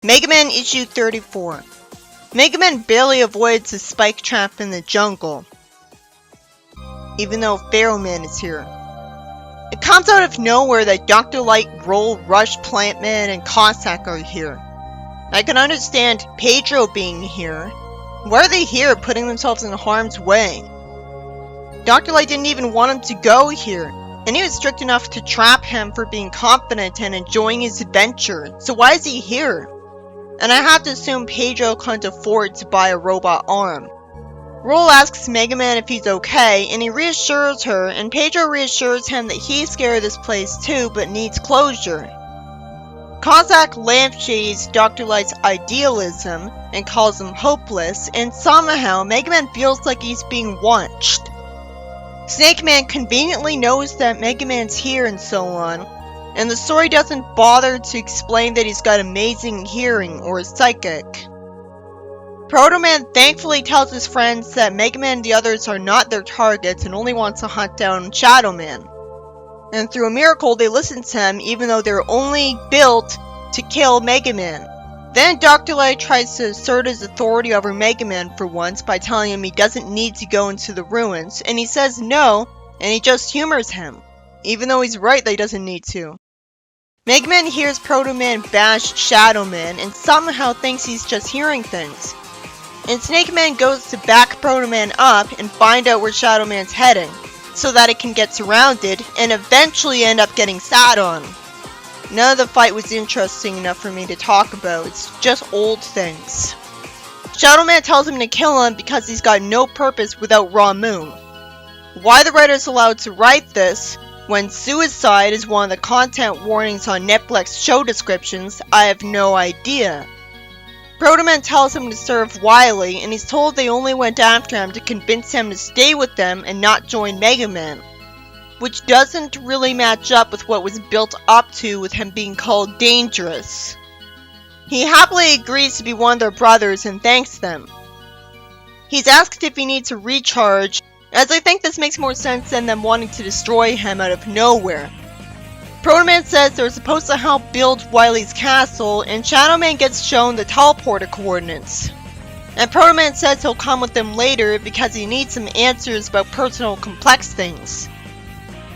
Mega Man Issue 34. Mega Man barely avoids a spike trap in the jungle, even though Pharaoh Man is here. It comes out of nowhere that Dr. Light, Roll, Rush, Plant Man, and Cossack are here. I can understand Pedro being here. Why are they here, putting themselves in harm's way? Dr. Light didn't even want him to go here, and he was strict enough to trap him for being confident and enjoying his adventure, so why is he here? And I have to assume Pedro can't afford to buy a robot arm. Roll asks Mega Man if he's okay, and he reassures her, and Pedro reassures him that he's scared of this place too, but needs closure. Cossack lampshades Dr. Light's idealism, and calls him hopeless, and somehow Mega Man feels like he's being watched. Snake Man conveniently knows that Mega Man's here and so on, and the story doesn't bother to explain that he's got amazing hearing or is psychic. Proto Man thankfully tells his friends that Mega Man and the others are not their targets and only wants to hunt down Shadow Man. And through a miracle they listen to him even though they're only built to kill Mega Man. Then Dr. Light tries to assert his authority over Mega Man for once by telling him he doesn't need to go into the ruins, and he says no, and he just humors him, even though he's right that he doesn't need to. Mega Man hears Proto Man bash Shadow Man and somehow thinks he's just hearing things. And Snake Man goes to back Proto Man up and find out where Shadow Man's heading, so that it can get surrounded and eventually end up getting sat on. None of the fight was interesting enough for me to talk about, it's just old things. Shadow Man tells him to kill him because he's got no purpose without Raw Moon. Why the writer's allowed to write this, when suicide is one of the content warnings on Netflix show descriptions, I have no idea. Proto Man tells him to serve Wily, and he's told they only went after him to convince him to stay with them and not join Mega Man, which doesn't really match up with what was built up to with him being called dangerous. He happily agrees to be one of their brothers and thanks them. He's asked if he needs a recharge, as I think this makes more sense than them wanting to destroy him out of nowhere. Proto Man says they're supposed to help build Wily's castle, and Shadow Man gets shown the teleporter coordinates. And Proto Man says he'll come with them later because he needs some answers about personal complex things.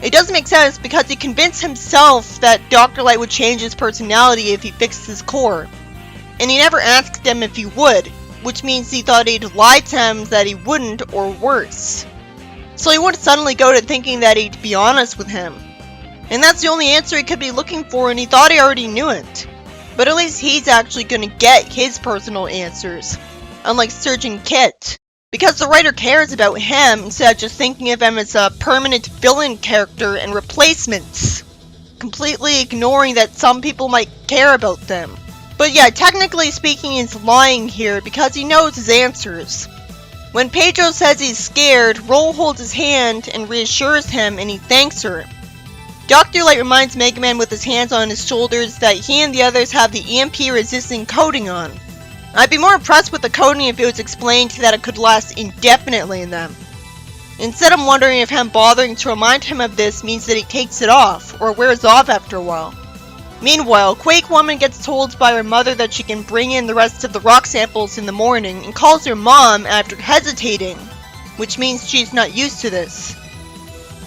It doesn't make sense because he convinced himself that Dr. Light would change his personality if he fixed his core. And he never asked him if he would, which means he thought he'd lie to him that he wouldn't, or worse. So he wouldn't suddenly go to thinking that he'd be honest with him. And that's the only answer he could be looking for, and he thought he already knew it. But at least he's actually gonna get his personal answers, unlike Surgeon Kit. Because the writer cares about him instead of just thinking of him as a permanent villain character and replacements, completely ignoring that some people might care about them. But yeah, technically speaking, he's lying here because he knows his answers. When Pedro says he's scared, Roll holds his hand and reassures him, and he thanks her. Dr. Light reminds Mega Man with his hands on his shoulders that he and the others have the EMP resistant coating on. I'd be more impressed with the coating if it was explained that it could last indefinitely in them. Instead, I'm wondering if him bothering to remind him of this means that he takes it off, or wears off after a while. Meanwhile, Quake Woman gets told by her mother that she can bring in the rest of the rock samples in the morning and calls her mom after hesitating, which means she's not used to this.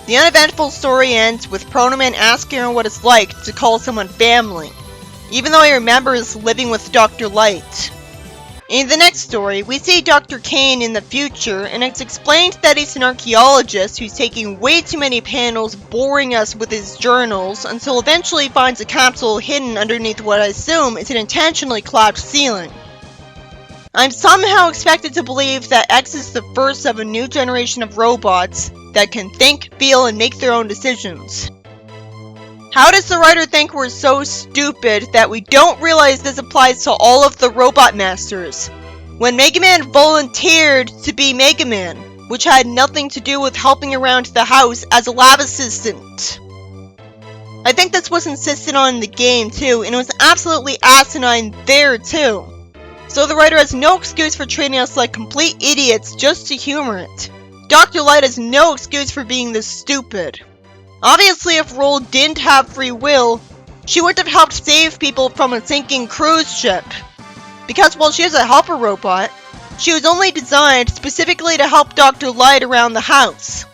The uneventful story ends with Proto Man asking her what it's like to call someone family, even though he remembers living with Dr. Light. In the next story, we see Dr. Kane in the future, and it's explained that he's an archaeologist who's taking way too many panels, boring us with his journals, until eventually he finds a capsule hidden underneath what I assume is an intentionally collapsed ceiling. I'm somehow expected to believe that X is the first of a new generation of robots that can think, feel, and make their own decisions. How does the writer think we're so stupid that we don't realize this applies to all of the Robot Masters? When Mega Man volunteered to be Mega Man, which had nothing to do with helping around the house as a lab assistant. I think this was insisted on in the game too, and it was absolutely asinine there too. So the writer has no excuse for treating us like complete idiots just to humor it. Dr. Light has no excuse for being this stupid. Obviously, if Roll didn't have free will, she would have helped save people from a sinking cruise ship. because while she is a helper robot, she was only designed specifically to help Dr. Light around the house,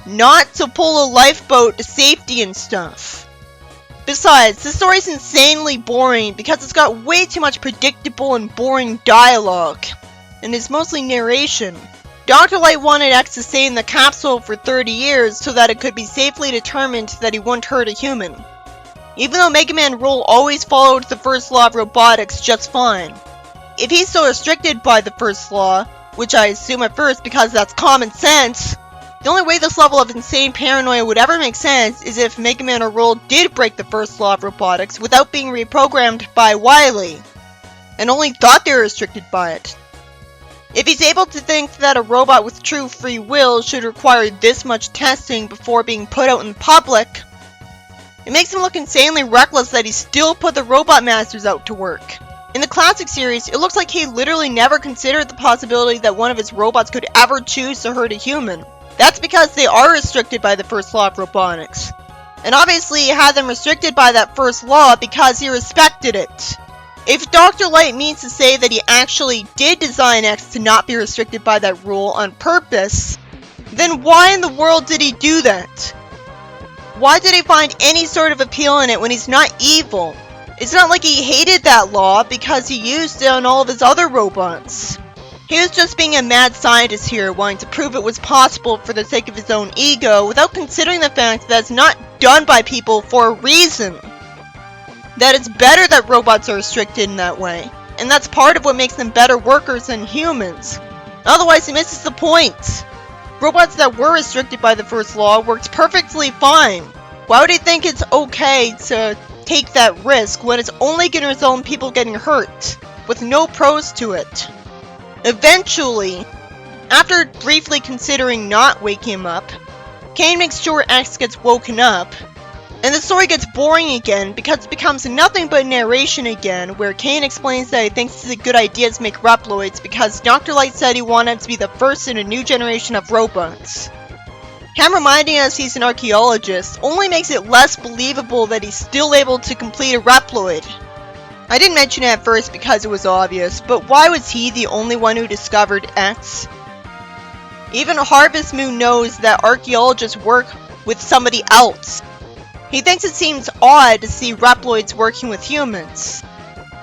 not to pull a lifeboat to safety and stuff. Besides, the story's insanely boring because it's got way too much predictable and boring dialogue, and is mostly narration. Dr. Light wanted X to stay in the capsule for 30 years so that it could be safely determined that he wouldn't hurt a human. Even though Mega Man rule always followed the first law of robotics just fine. If he's so restricted by the first law, which I assume at first because that's common sense, the only way this level of insane paranoia would ever make sense is if Mega Man or Roll did break the first law of robotics without being reprogrammed by Wily, and only thought they were restricted by it. If he's able to think that a robot with true free will should require this much testing before being put out in public, it makes him look insanely reckless that he still put the Robot Masters out to work. In the classic series, it looks like he literally never considered the possibility that one of his robots could ever choose to hurt a human. That's because they are restricted by the first law of robotics. And obviously he had them restricted by that first law because he respected it. If Dr. Light means to say that he actually did design X to not be restricted by that rule on purpose, then why in the world did he do that? Why did he find any sort of appeal in it when he's not evil? It's not like he hated that law because he used it on all of his other robots. He was just being a mad scientist here, wanting to prove it was possible for the sake of his own ego, without considering the fact that it's not done by people for a reason. That it's better that robots are restricted in that way, and that's part of what makes them better workers than humans. Otherwise, he misses the point. Robots that were restricted by the first law worked perfectly fine. Why would he think it's okay to take that risk when it's only going to result in people getting hurt, with no pros to it? Eventually, after briefly considering not waking him up, Kane makes sure X gets woken up, and the story gets boring again because it becomes nothing but narration again, where Kane explains that he thinks it's a good idea to make Reploids because Dr. Light said he wanted to be the first in a new generation of robots. Him reminding us he's an archaeologist only makes it less believable that he's still able to complete a Reploid. I didn't mention it at first because it was obvious, but why was he the only one who discovered X? Even Harvest Moon knows that archaeologists work with somebody else. He thinks it seems odd to see Reploids working with humans,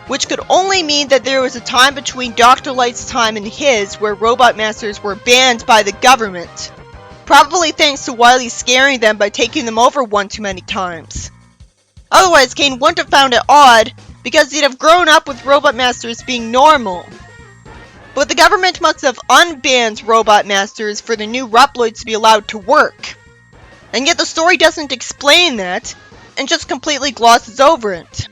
which could only mean that there was a time between Dr. Light's time and his where Robot Masters were banned by the government, probably thanks to Wily scaring them by taking them over one too many times. Otherwise, Kane wouldn't have found it odd, because he'd have grown up with Robot Masters being normal. But the government must have unbanned Robot Masters for the new Reploids to be allowed to work. And yet the story doesn't explain that, and just completely glosses over it.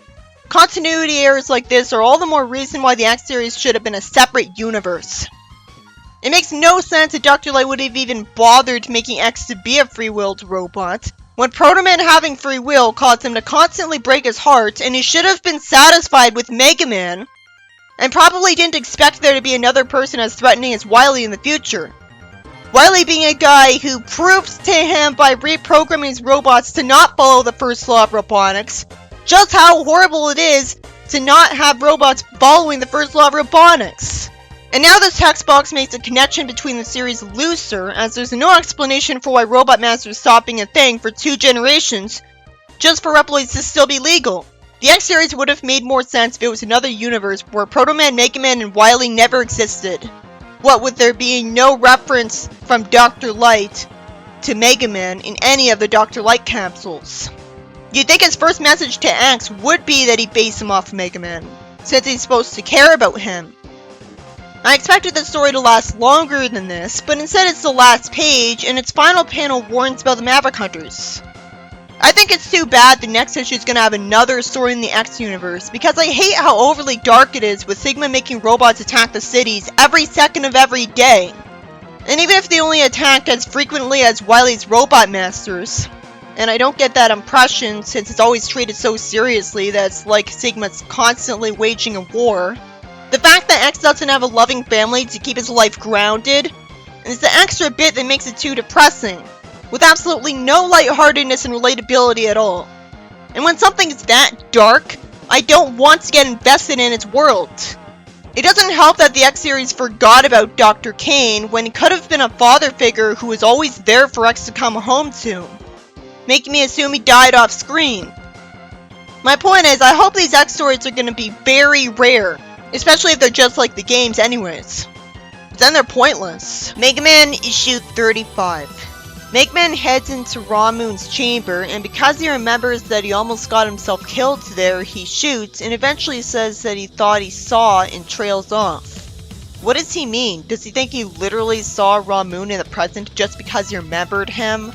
Continuity errors like this are all the more reason why the X series should have been a separate universe. It makes no sense that Dr. Light would have even bothered making X to be a free-willed robot, when Proto Man having free will caused him to constantly break his heart, and he should have been satisfied with Mega Man, and probably didn't expect there to be another person as threatening as Wily in the future. Wily being a guy who proved to him by reprogramming his robots to not follow the first law of robotics just how horrible it is to not have robots following the first law of robotics. And now this text box makes the connection between the series looser, as there's no explanation for why Robot Masters stopped being a thing for 2 generations, just for Reploids to still be legal. The X series would have made more sense if it was another universe where Proto Man, Mega Man, and Wily never existed. What with there being no reference from Dr. Light to Mega Man in any of the Dr. Light capsules. You'd think his first message to X would be that he based him off Mega Man, since he's supposed to care about him. I expected the story to last longer than this, but instead it's the last page, and its final panel warns about the Maverick Hunters. I think it's too bad the next issue is going to have another story in the X universe, because I hate how overly dark it is with Sigma making robots attack the cities every second of every day. And even if they only attack as frequently as Wily's Robot Masters, and I don't get that impression since it's always treated so seriously that it's like Sigma's constantly waging a war, the fact that X doesn't have a loving family to keep his life grounded is the extra bit that makes it too depressing, with absolutely no lightheartedness and relatability at all. And when something is that dark, I don't want to get invested in its world. It doesn't help that the X-Series forgot about Dr. Kane when he could have been a father figure who was always there for X to come home to, making me assume he died off screen. My point is, I hope these X stories are going to be very rare, especially if they're just like the games anyways. But then they're pointless. Mega Man issue 35. Mega Man heads into Ramune's chamber, and because he remembers that he almost got himself killed there, he shoots and eventually says that he thought he saw and trails off. What does he mean? Does he think he literally saw Ramune in the present just because he remembered him?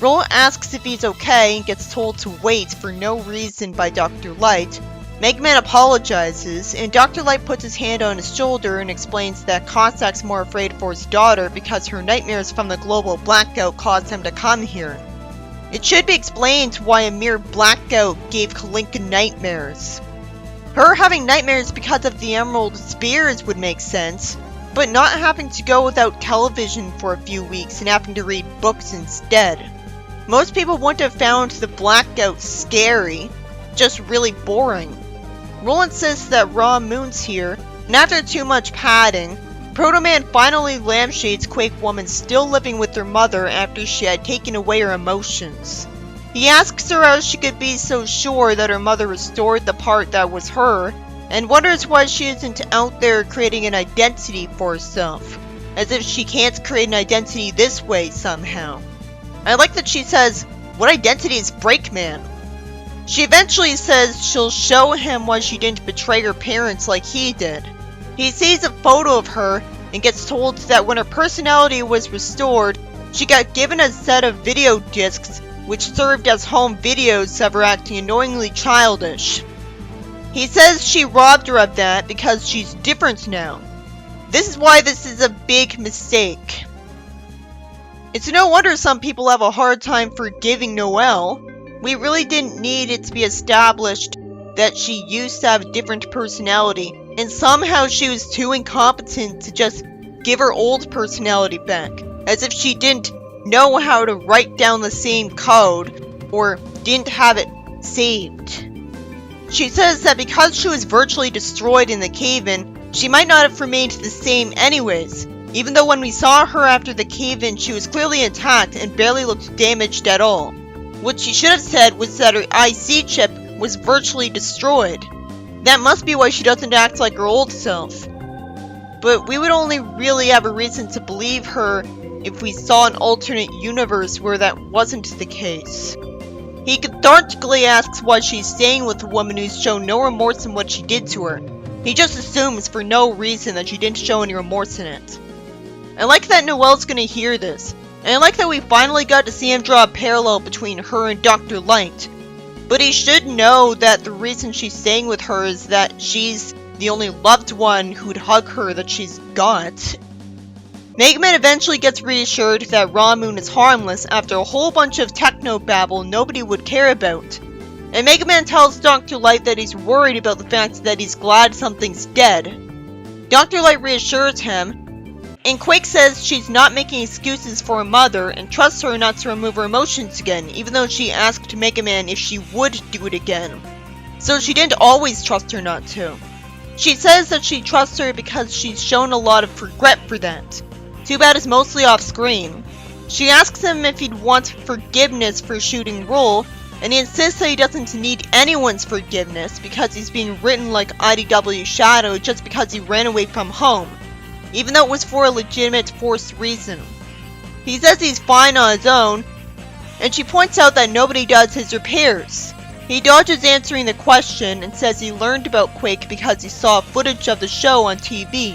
Roll asks if he's okay and gets told to wait for no reason by Dr. Light. Mega Man apologizes, and Dr. Light puts his hand on his shoulder and explains that Cossack's more afraid for his daughter because her nightmares from the global blackout caused him to come here. It should be explained why a mere blackout gave Kalinka nightmares. Her having nightmares because of the Emerald Spears would make sense, but not having to go without television for a few weeks and having to read books instead. Most people wouldn't have found the blackout scary, just really boring. Roland says that Ramune's here, and after too much padding, Proto Man finally lampshades Quake Woman still living with her mother after she had taken away her emotions. He asks her how she could be so sure that her mother restored the part that was her, and wonders why she isn't out there creating an identity for herself, as if she can't create an identity this way somehow. I like that she says, "What identity is Breakman?" She eventually says she'll show him why she didn't betray her parents like he did. He sees a photo of her and gets told that when her personality was restored, she got given a set of video discs which served as home videos of her acting annoyingly childish. He says she robbed her of that because she's different now. This is why this is a big mistake. It's no wonder some people have a hard time forgiving Noelle. We really didn't need it to be established that she used to have a different personality, and somehow she was too incompetent to just give her old personality back, as if she didn't know how to write down the same code, or didn't have it saved. She says that because she was virtually destroyed in the cave-in, she might not have remained the same anyways, even though when we saw her after the cave-in she was clearly intact and barely looked damaged at all. What she should have said was that her IC chip was virtually destroyed. That must be why she doesn't act like her old self. But we would only really have a reason to believe her if we saw an alternate universe where that wasn't the case. He cathartically asks why she's staying with a woman who's shown no remorse in what she did to her. He just assumes for no reason that she didn't show any remorse in it. I like that Noelle's gonna hear this. And I like that we finally got to see him draw a parallel between her and Dr. Light. But he should know that the reason she's staying with her is that she's the only loved one who'd hug her that she's got. Mega Man eventually gets reassured that Ramune is harmless after a whole bunch of techno-babble nobody would care about. And Mega Man tells Dr. Light that he's worried about the fact that he's glad something's dead. Dr. Light reassures him, and Quake says she's not making excuses for her mother and trusts her not to remove her emotions again, even though she asked Mega Man if she would do it again. So she didn't always trust her not to. She says that she trusts her because she's shown a lot of regret for that. Too bad it's mostly off screen. She asks him if he'd want forgiveness for shooting Roll, and he insists that he doesn't need anyone's forgiveness because he's being written like IDW Shadow just because he ran away from home, even though it was for a legitimate forced reason. He says he's fine on his own, and she points out that nobody does his repairs. He dodges answering the question and says he learned about Quake because he saw footage of the show on TV.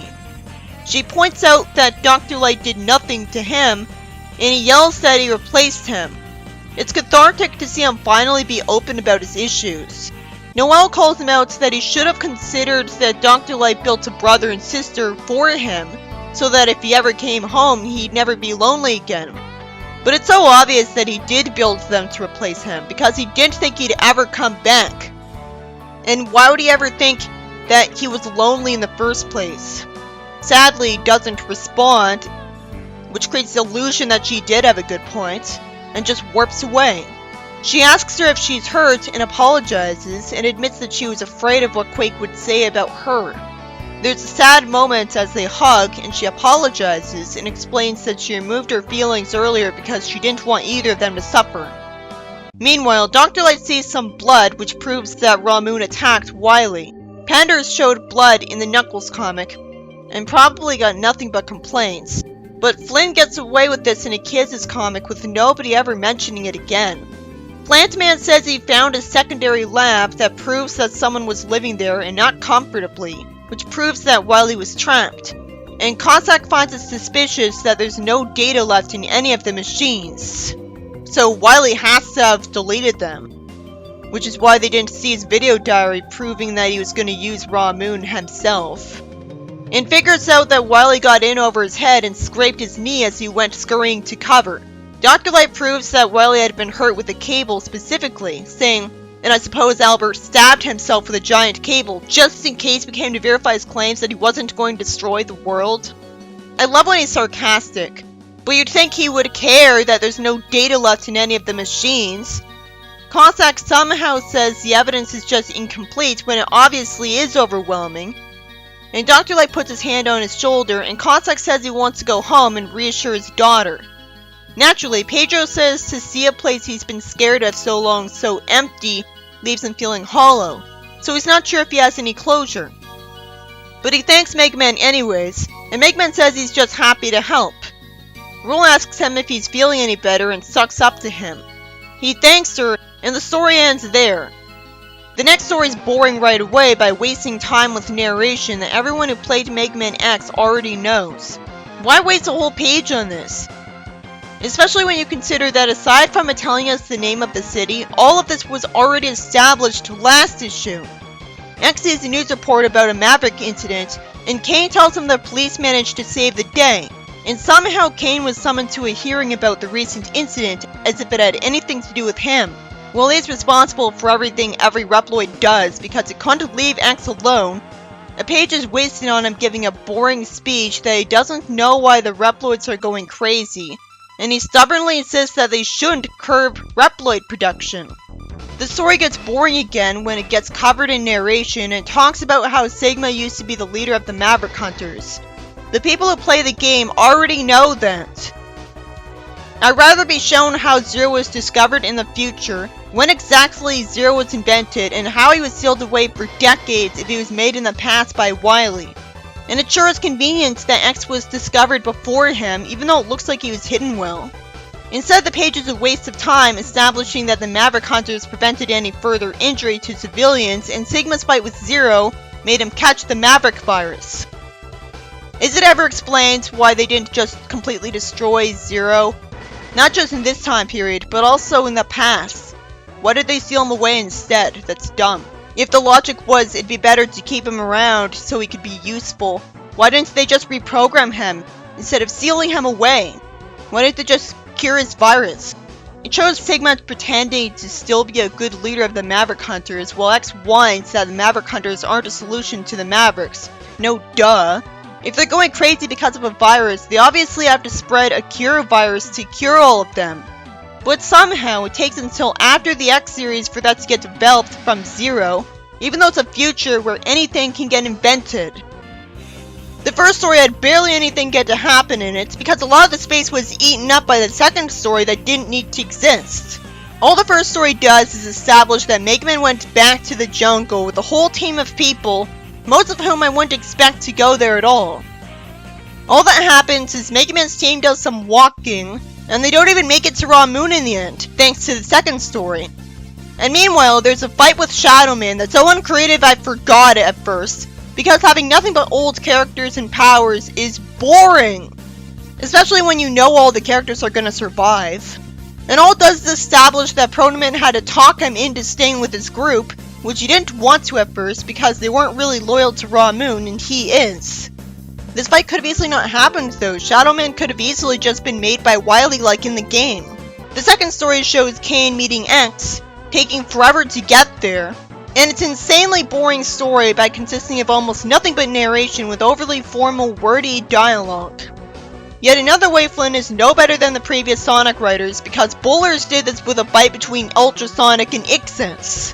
She points out that Dr. Light did nothing to him, and he yells that he replaced him. It's cathartic to see him finally be open about his issues. Noelle calls him out that he should have considered that Dr. Light built a brother and sister for him, so that if he ever came home, he'd never be lonely again. But it's so obvious that he did build them to replace him, because he didn't think he'd ever come back. And why would he ever think that he was lonely in the first place? Sadly, he doesn't respond, which creates the illusion that she did have a good point, and just warps away. She asks her if she's hurt and apologizes, and admits that she was afraid of what Quake would say about her. There's a sad moment as they hug, and she apologizes and explains that she removed her feelings earlier because she didn't want either of them to suffer. Meanwhile, Dr. Light sees some blood, which proves that Raw Moon attacked Wily. Panders showed blood in the Knuckles comic, and probably got nothing but complaints. But Flynn gets away with this in a Kids' comic with nobody ever mentioning it again. Plantman says he found a secondary lab that proves that someone was living there and not comfortably, which proves that Wily was trapped. And Cossack finds it suspicious that there's no data left in any of the machines. So Wily has to have deleted them, which is why they didn't see his video diary proving that he was going to use Raw Moon himself. And figures out that Wily got in over his head and scraped his knee as he went scurrying to cover. Dr. Light proves that Wily had been hurt with a cable specifically, saying, "And I suppose Albert stabbed himself with a giant cable just in case we came to verify his claims that he wasn't going to destroy the world." I love when he's sarcastic, but you'd think he would care that there's no data left in any of the machines. Cossack somehow says the evidence is just incomplete when it obviously is overwhelming. And Dr. Light puts his hand on his shoulder, and Cossack says he wants to go home and reassure his daughter. Naturally, Pedro says to see a place he's been scared of so long so empty leaves him feeling hollow, so he's not sure if he has any closure. But he thanks Mega Man anyways, and Mega Man says he's just happy to help. Rule asks him if he's feeling any better and sucks up to him. He thanks her, and the story ends there. The next story is boring right away by wasting time with narration that everyone who played Mega Man X already knows. Why waste a whole page on this? Especially when you consider that aside from it telling us the name of the city, all of this was already established last issue. X sees a news report about a Maverick incident, and Kane tells him the police managed to save the day, and somehow Kane was summoned to a hearing about the recent incident as if it had anything to do with him. Well, he's responsible for everything every Reploid does because it couldn't leave X alone. A page is wasted on him giving a boring speech that he doesn't know why the Reploids are going crazy, and he stubbornly insists that they shouldn't curb Reploid production. The story gets boring again when it gets covered in narration and talks about how Sigma used to be the leader of the Maverick Hunters. The people who play the game already know that. I'd rather be shown how Zero was discovered in the future, when exactly Zero was invented, and how he was sealed away for decades if he was made in the past by Wily. And it sure is convenient that X was discovered before him, even though it looks like he was hidden well. Instead, the page is a waste of time establishing that the Maverick Hunters prevented any further injury to civilians, and Sigma's fight with Zero made him catch the Maverick virus. Is it ever explained why they didn't just completely destroy Zero? Not just in this time period, but also in the past. Why did they seal him away instead? That's dumb. If the logic was it'd be better to keep him around so he could be useful, why didn't they just reprogram him instead of sealing him away? Why didn't they just cure his virus? It shows Sigma pretending to still be a good leader of the Maverick Hunters, while X whines that the Maverick Hunters aren't a solution to the Mavericks. No duh. If they're going crazy because of a virus, they obviously have to spread a cure virus to cure all of them. But somehow, it takes until after the X series for that to get developed from Zero, even though it's a future where anything can get invented. The first story had barely anything get to happen in it, because a lot of the space was eaten up by the second story that didn't need to exist. All the first story does is establish that Mega Man went back to the jungle with a whole team of people, most of whom I wouldn't expect to go there at all. All that happens is Mega Man's team does some walking, and they don't even make it to Raw Moon in the end, thanks to the second story. And meanwhile, there's a fight with Shadow Man that's so uncreative I forgot it at first, because having nothing but old characters and powers is boring, especially when you know all the characters are gonna survive. And all it does is establish that Proto Man had to talk him into staying with his group, which he didn't want to at first because they weren't really loyal to Raw Moon, and he is. This fight could have easily not happened though. Shadow Man could have easily just been made by Wily like in the game. The second story shows Kane meeting X, taking forever to get there, and it's an insanely boring story by consisting of almost nothing but narration with overly formal, wordy dialogue. Yet another way Flynn is no better than the previous Sonic writers because Bullers did this with a fight between Ultrasonic and Ixens.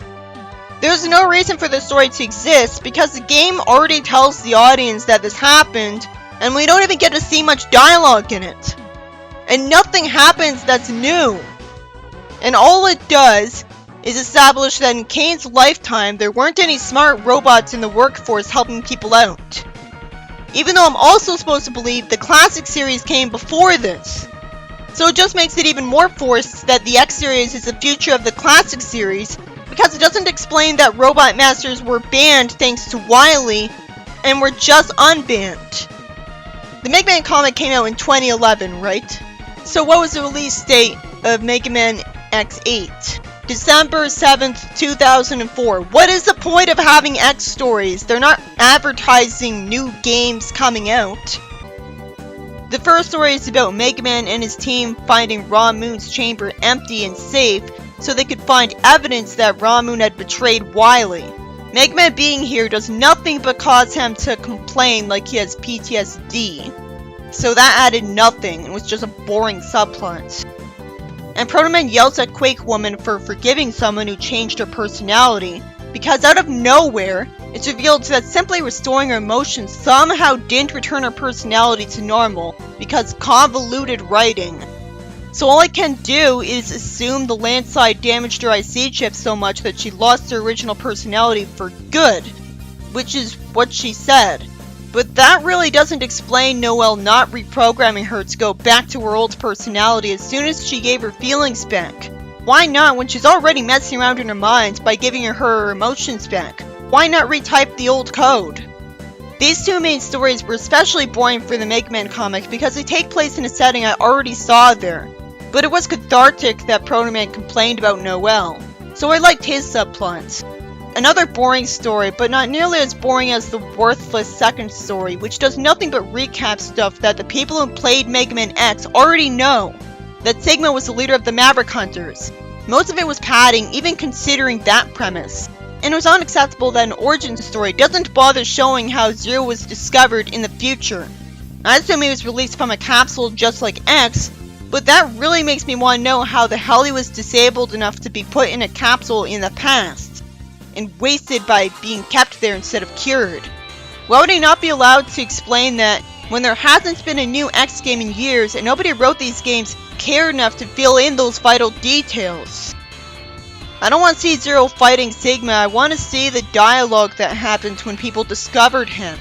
There's no reason for this story to exist because the game already tells the audience that this happened, and we don't even get to see much dialogue in it. And nothing happens that's new. And all it does is establish that in Kane's lifetime, there weren't any smart robots in the workforce helping people out. Even though I'm also supposed to believe the classic series came before this. So it just makes it even more forced that the X series is the future of the classic series, because it doesn't explain that Robot Masters were banned thanks to Wily, and were just unbanned. The Mega Man comic came out in 2011, right? So what was the release date of Mega Man X8? December 7th, 2004. What is the point of having X stories? They're not advertising new games coming out. The first story is about Mega Man and his team finding Ra Moon's chamber empty and safe so they could find evidence that Ra Moon had betrayed Wily. Mega Man being here does nothing but cause him to complain like he has PTSD. So that added nothing and was just a boring subplot. And Proto Man yells at Quake Woman for forgiving someone who changed her personality, because out of nowhere, it's revealed that simply restoring her emotions somehow didn't return her personality to normal, because convoluted writing. So all I can do is assume the landslide damaged her IC chip so much that she lost her original personality for good, which is what she said. But that really doesn't explain Noelle not reprogramming her to go back to her old personality as soon as she gave her feelings back. Why not when she's already messing around in her mind by giving her emotions back? Why not retype the old code? These two main stories were especially boring for the Mega Man comic because they take place in a setting I already saw there. But it was cathartic that Proto Man complained about Noelle, so I liked his subplots. Another boring story, but not nearly as boring as the worthless second story, which does nothing but recap stuff that the people who played Mega Man X already know. That Sigma was the leader of the Maverick Hunters. Most of it was padding, even considering that premise. And it was unacceptable that an origin story doesn't bother showing how Zero was discovered in the future. I assume he was released from a capsule just like X, but that really makes me want to know how the hell he was disabled enough to be put in a capsule in the past, and wasted by being kept there instead of cured. Why would he not be allowed to explain that when there hasn't been a new X game in years and nobody wrote these games cared enough to fill in those vital details? I don't want to see Zero fighting Sigma, I want to see the dialogue that happened when people discovered him.